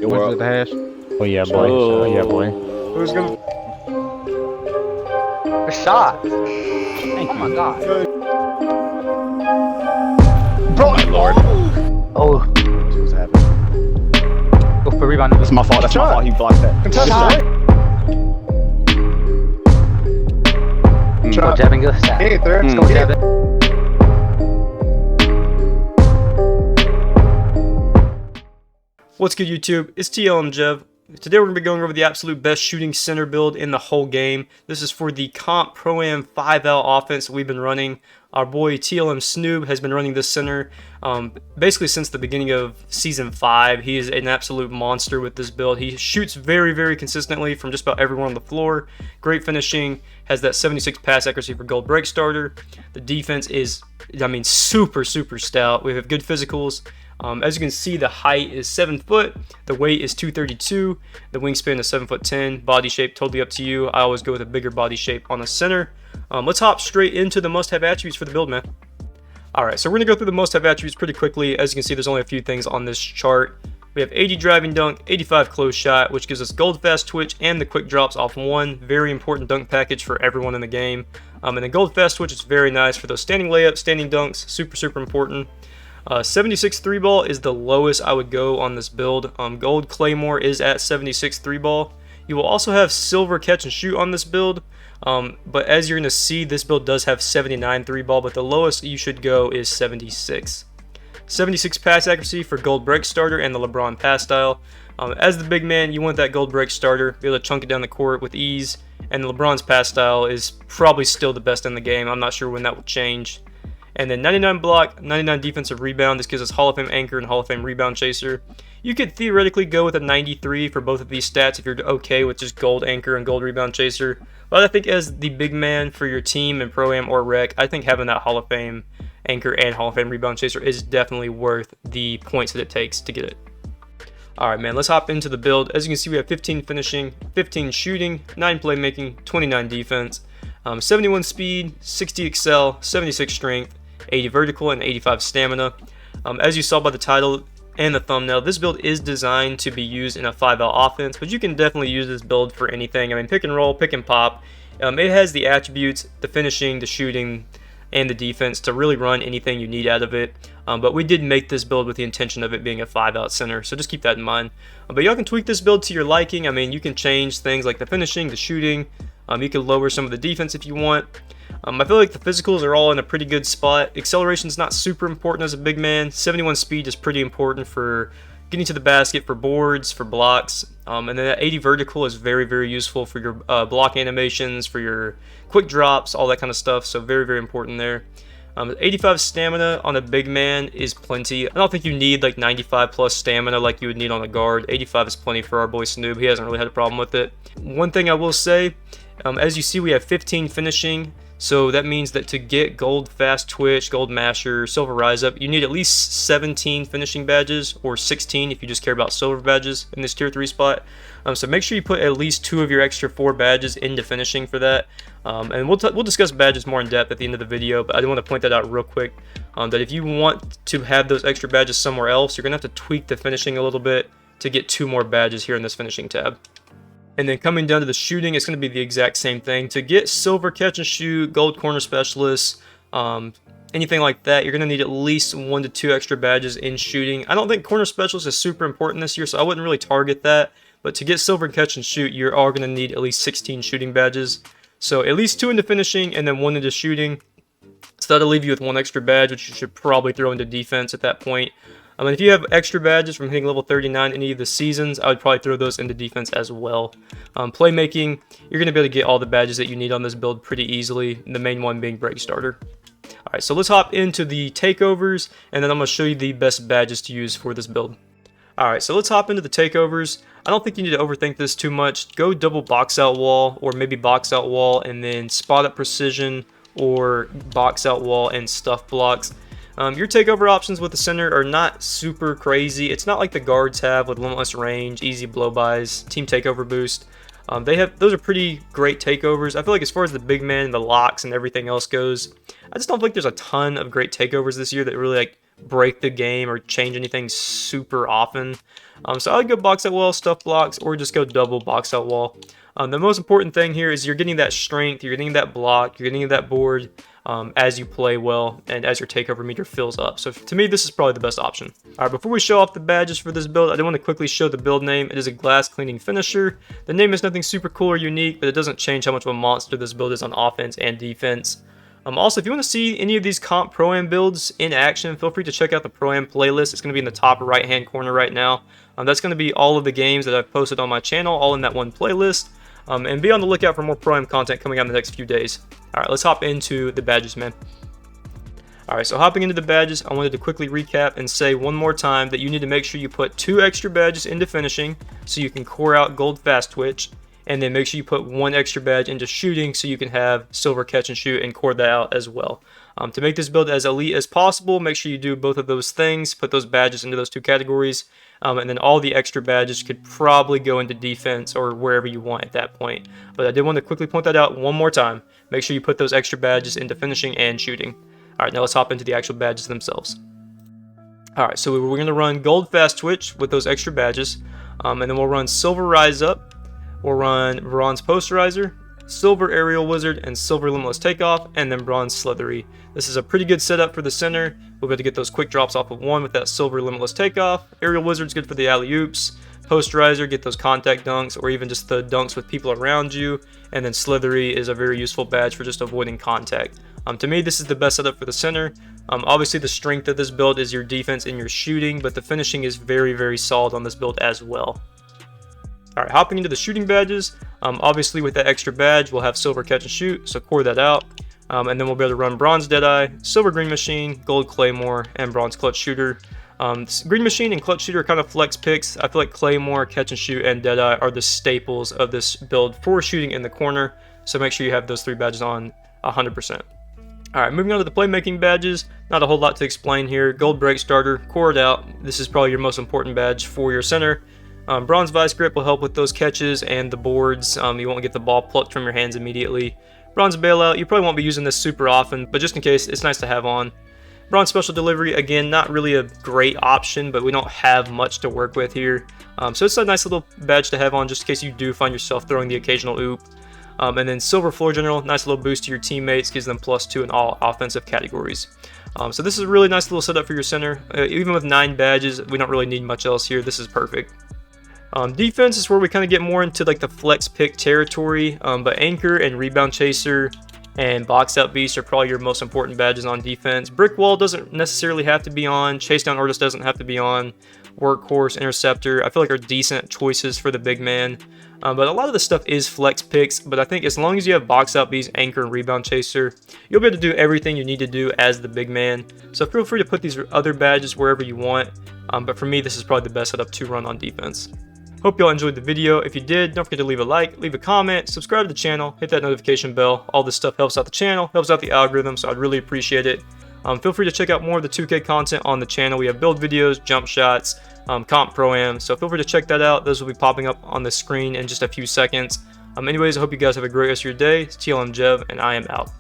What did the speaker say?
It went to the hash. Oh yeah, boy. Oh yeah, boy. Who's gonna? A shot. Thank Oh my you. god. Bro, My lord. Oh, What's happening? go for rebound. That's my fault. That's my fault. He blocked that. contested, Shot. right? Go Shot. jab and go stat. He ain't there. Mm. Go jab it. What's good, YouTube? It's TL and Jev. Today we're going to be going over the absolute best shooting center build in the whole game. This is for the Comp ProAM 5L offense we've been running. Our boy TLM Snoob has been running this center basically since the beginning of Season 5. He is an absolute monster with this build. He shoots very, very consistently from just about everyone on the floor. Great finishing, has that 76 pass accuracy for gold break starter. The defense is, I mean, super, super stout. We have good physicals. As you can see, the height is 7 foot, the weight is 232, the wingspan is 7'10", body shape totally up to you. I always go with a bigger body shape on the center. Let's hop straight into the must-have attributes for the build, man. Alright, so we're going to go through the must-have attributes pretty quickly. As you can see, there's only a few things on this chart. We have 80 driving dunk, 85 close shot, which gives us gold fast twitch and the quick drops off one. Very important dunk package for everyone in the game. And the gold fast twitch is very nice for those standing layups, standing dunks, super, super important. 76 3 ball is the lowest I would go on this build. Gold Claymore is at 76 3 ball. You will also have silver catch and shoot on this build, but as you're going to see, this build does have 79 3 ball, but the lowest you should go is 76. 76 pass accuracy for gold break starter and the LeBron pass style. As the big man, you want that gold break starter, be able to chunk it down the court with ease, and the LeBron's pass style is probably still the best in the game. I'm not sure when that will change. And then 99 block, 99 defensive rebound. This gives us Hall of Fame anchor and Hall of Fame rebound chaser. You could theoretically go with a 93 for both of these stats if you're okay with just gold anchor and gold rebound chaser. But I think as the big man for your team in Pro-Am or Rec, I think having that Hall of Fame anchor and Hall of Fame rebound chaser is definitely worth the points that it takes to get it. Alright, man, let's hop into the build. As you can see, we have 15 finishing, 15 shooting, 9 playmaking, 29 defense, 71 speed, 60 excel, 76 strength, 80 vertical, and 85 stamina. As you saw by the title and the thumbnail, this build is designed to be used in a 5L offense, but you can definitely use this build for anything. I mean, pick and roll, pick and pop. It has the attributes, the finishing, the shooting, and the defense to really run anything you need out of it. But we did make this build with the intention of it being a 5-out center, so just keep that in mind. But y'all can tweak this build to your liking. I mean, you can change things like the finishing, the shooting. You can lower some of the defense if you want. I feel like the physicals are all in a pretty good spot. Acceleration is not super important as a big man. 71 speed is pretty important for getting to the basket, for boards, for blocks. And then that 80 vertical is very, very useful for your block animations, for your quick drops, all that kind of stuff. So very, very important there. 85 stamina on a big man is plenty. I don't think you need like 95 plus stamina like you would need on a guard. 85 is plenty for our boy Snoob. He hasn't really had a problem with it. One thing I will say, as you see, we have 15 finishing. So that means that to get gold fast twitch, gold masher, silver rise up, you need at least 17 finishing badges, or 16 if you just care about silver badges in this tier 3 spot. So make sure you put at least 2 of your extra 4 badges into finishing for that. And we'll discuss badges more in depth at the end of the video, but I do want to point that out real quick, that if you want to have those extra badges somewhere else, you're going to have to tweak the finishing a little bit to get 2 more badges here in this finishing tab. And then coming down to the shooting, it's going to be the exact same thing. To get silver catch and shoot, gold corner specialist, anything like that, you're going to need at least 1 to 2 extra badges in shooting. I don't think corner specialist is super important this year, so I wouldn't really target that. But to get silver catch and shoot, you are going to need at least 16 shooting badges. So at least 2 into finishing and then 1 into shooting. So that'll leave you with 1 extra badge, which you should probably throw into defense at that point. I mean, if you have extra badges from hitting level 39 any of the seasons, I would probably throw those into defense as well. Playmaking, you're going to be able to get all the badges that you need on this build pretty easily, the main one being break starter. Alright, so let's hop into the takeovers, and then I'm going to show you the best badges to use for this build. Alright, so let's hop into the takeovers. I don't think you need to overthink this too much. Go double box out wall, or maybe box out wall, and then spot up precision, or box out wall and stuff blocks. Your takeover options with the center are not super crazy. It's not like the guards have with limitless range, easy blow-bys, team takeover boost. Those are pretty great takeovers. I feel like as far as the big man, the locks, and everything else goes, I just don't think there's a ton of great takeovers this year that really like break the game or change anything super often. So I would go box out wall, stuff blocks, or just go double box out wall. The most important thing here is you're getting that strength, you're getting that block, you're getting that board as you play well and as your takeover meter fills up. So to me, this is probably the best option. All right, before we show off the badges for this build, I do want to quickly show the build name. It is a glass cleaning finisher. The name is nothing super cool or unique, but it doesn't change how much of a monster this build is on offense and defense. Also, if you want to see any of these Comp ProAM builds in action, feel free to check out the ProAM playlist. It's going to be in the top right-hand corner right now. That's going to be all of the games that I've posted on my channel, all in that one playlist. And be on the lookout for more ProAM content coming out in the next few days. Alright, let's hop into the badges, man. Alright, so hopping into the badges, I wanted to quickly recap and say one more time that you need to make sure you put 2 extra badges into finishing so you can core out gold fast twitch. And then make sure you put 1 extra badge into shooting so you can have silver catch and shoot and core that out as well. To make this build as elite as possible, make sure you do both of those things, put those badges into those 2 categories, and then all the extra badges could probably go into defense or wherever you want at that point. But I did want to quickly point that out one more time. Make sure you put those extra badges into finishing and shooting. Alright, now let's hop into the actual badges themselves. Alright, so we're going to run gold fast twitch with those extra badges, and then we'll run silver rise up. We'll run Bronze Posterizer, Silver Aerial Wizard, and Silver Limitless Takeoff, and then Bronze Slithery. This is a pretty good setup for the center. We'll be able to get those quick drops off of 1 with that Silver Limitless Takeoff. Aerial Wizard's good for the alley-oops. Posterizer, get those contact dunks, or even just the dunks with people around you. And then Slithery is a very useful badge for just avoiding contact. To me, this is the best setup for the center. Obviously, the strength of this build is your defense and your shooting, but the finishing is very, very solid on this build as well. Alright, hopping into the shooting badges, obviously with that extra badge, we'll have silver catch and shoot, so core that out. And then we'll be able to run bronze deadeye, silver green machine, gold claymore, and bronze clutch shooter. Green machine and clutch shooter are kind of flex picks. I feel like claymore, catch and shoot, and deadeye are the staples of this build for shooting in the corner, so make sure you have those 3 badges on 100%. Alright, moving on to the playmaking badges, not a whole lot to explain here. Gold break starter, core it out. This is probably your most important badge for your center. Bronze Vice Grip will help with those catches and the boards. You won't get the ball plucked from your hands immediately. Bronze Bailout, you probably won't be using this super often, but just in case, it's nice to have on. Bronze Special Delivery, again, not really a great option, but we don't have much to work with here. So it's a nice little badge to have on just in case you do find yourself throwing the occasional oop. And then Silver Floor General, nice little boost to your teammates, gives them +2 in all offensive categories. So this is a really nice little setup for your center. Even with 9 badges, we don't really need much else here. This is perfect. Defense is where we kind of get more into like the flex pick territory, but Anchor and Rebound Chaser and Box Out Beast are probably your most important badges on defense. Brick Wall doesn't necessarily have to be on. Chase Down Artist doesn't have to be on. Workhorse, Interceptor, I feel like are decent choices for the big man. But a lot of the stuff is flex picks, but I think as long as you have Box Out Beast, Anchor, and Rebound Chaser, you'll be able to do everything you need to do as the big man. So feel free to put these other badges wherever you want, but for me, this is probably the best setup to run on defense. Hope y'all enjoyed the video. If you did, don't forget to leave a like, leave a comment, subscribe to the channel, hit that notification bell. All this stuff helps out the channel, helps out the algorithm, so I'd really appreciate it. Feel free to check out more of the 2K content on the channel. We have build videos, jump shots, Comp ProAM, so feel free to check that out. Those will be popping up on the screen in just a few seconds. Anyways, I hope you guys have a great rest of your day. It's TLM Jev, and I am out.